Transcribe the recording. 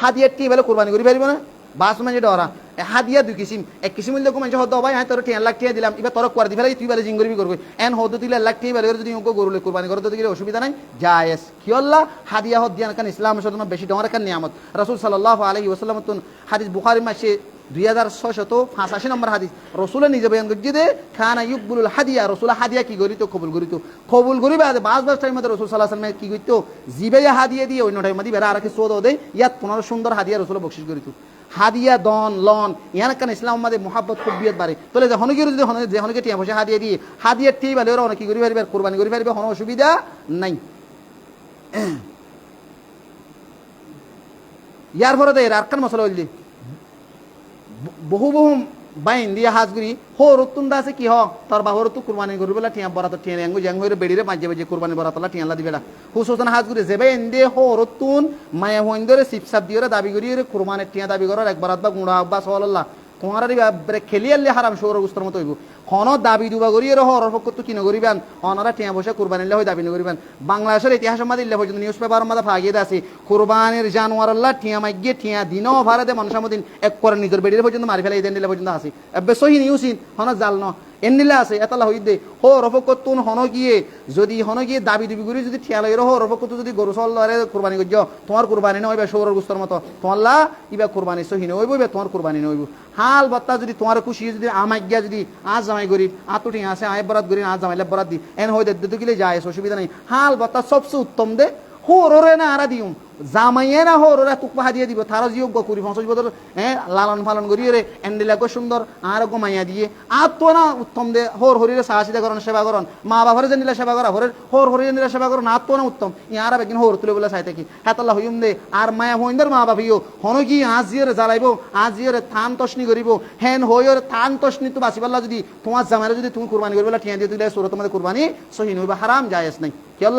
হাদিয়া টি বেলে কোরবানি করি পারিব না বাস মানে ডরা হাদিয়া দুই কিসিম এক কিসিম হইলে কো মানুষ হদ ভাই হ্যাঁ তোর 10 লাখ টাকা দিলাম এবার তোর করে দিবে তুই বেলে জিঙ্গরি করবি এন হদ দিলে 1 লাখ টাকা বেলে যদি ওকে গরুলে কোরবানি করে তো দিলে অসুবিধা নাই জায়েজ কি আল্লাহ হাদিয়া হদ দিয়ান কান ইসলাম শতম বেশি ডরা কান নিয়ামত রাসূল সাল্লাল্লাহু আলাইহি ওয়াসাল্লাম তুন হাদিস বুখারী মাসে 2685 নম্বর হাদিস রাসূল নিজে বয়ান করছে যে খানা ইকবুলুল হাদিয়া রাসূল হাদিয়া কি করিতো কবুল করিবে বাস টাইম মধ্যে রাসূল সাল্লাল্লাহু আলাইহি ওয়াসাল্লাম কি কইতো জিবে হাদিয়া দিয়ে অন্য টাইম মধ্যে বেরা আর কি সোদ দেয় ইয়াত 15 সুন্দর হাদিয়া রাসূল বকশিশ করিতো হাদিয়া দন লন ইয়ান কান ইসলাম মধ্যে মুহাব্বত খুবিয়ত বাড়ে তাহলে যে হনগির যদি যে হনকে টিয়া পয়সা হাদিয়া দিয়ে হাদিয়া টি বলে ওরা অনেক কি করি পারিবে কুরবানি করি পারিবে কোনো অসুবিধা নাই ইয়ার পরে এর আরকান মশলা হইলি বহু বাইন দিয়া হাজগুড়ি হোর উত্তুন্দা আছে কি হ তোর বাহর তু কুরবানি করি বলে টিয়া বরাত টিয়া আঙ্গু জাঙ্গ হইরে বেড়িরে মাঝে মাঝে কুরবানি বরাতলা টিয়া দিবে না হুসোসন হাজগুড়ি যে বাইন দে হোর উত্তুন মায়া হইন্দরে সিপসাপ দিয়ে দাবি করি কুরবানি টিয়া দাবি করার একবারাত বা গুণা বা সাল্লাল্লাহ কোঁয়ারি খেলিয়ালে হারাম সৌর গুস্তর মতো হইব হন দাবি দুবা করি হর পক্ষ কিনো করিবেন অনারা টিয়া বসে কুরবানিলে হয় দাবি করিবেন বাংলাদেশের ইতিহাস মাঝে ইল্লে পর্যন্ত নিউজ পেপার মাঝে ফাগিয়ে আছে কুরবানির জানোয়ারল্লাহ টিয়া মাইগিয়ে টিয়া দিনও ভারতে মানুষের মধ্যে এক করে নিজের বেড়ির পর্যন্ত মারি ফেলে ইদেন দিলে পর্যন্ত আছে এবে সহি নিউসিন হন জাল ন এনিলে আছে এতালা হই দে হো রফকত তুন হন গিয়ে যদি হন গিয়ে দাবি দুবি করি যদি ঠিয়া লাগে হো রফকত যদি গরু চলরে কুরবানি করছ তোমার কুরবানি নইবে সৌর গুস্তর মতো তোমাল্লা ইবা কুরবানি সহি নইব তোমার কুরবানি নইব হাল বাত্তা যদি তোমার খুশি যদি আমাজ্ঞা যদি আজ জামাই গরিব আতুটি আছে আয় বরাত গরিব আজ জামাইলে বরাত দি এন হই দে গিলে যায় অসুবিধা নাই হাল বাত্তা সবচেয়ে উত্তম দে হোরে না আরা দিউম জামাইয়ে না হোরা তুকপা হাদিয়ে দিব তারা যোগ্য করি 50 বছর লালন পালন করি রে এন্ডিলাগো সুন্দর আর মাইয়া দিয়ে আর তো না উত্তম দে হোর হরিরে সাহায্য করন সেবা করন মা বাবারে জানিলা সেবা করা হোর হরি জানিলা সেবা করন আর তো না উত্তম ইয়ারা বেগিন হোর তুলে বলে চাইতে কি হাতাল্লাহ হইম দে আর মায়া হইন্দর মা বাবিও হন কি আজিরে জ্বালাইব আজিরে থান তসনি করিব হেন হইর থান তসনি তো বাঁচিবাল্লা যদি তোমার জামাইরে যদি তুমি কুরবানি করিবলা ঠিয়া দিয়ে দিলে সুরত মধ্যে কুরবানি সহি নইবা হারাম জায়েজ নাই কি আল্লাহ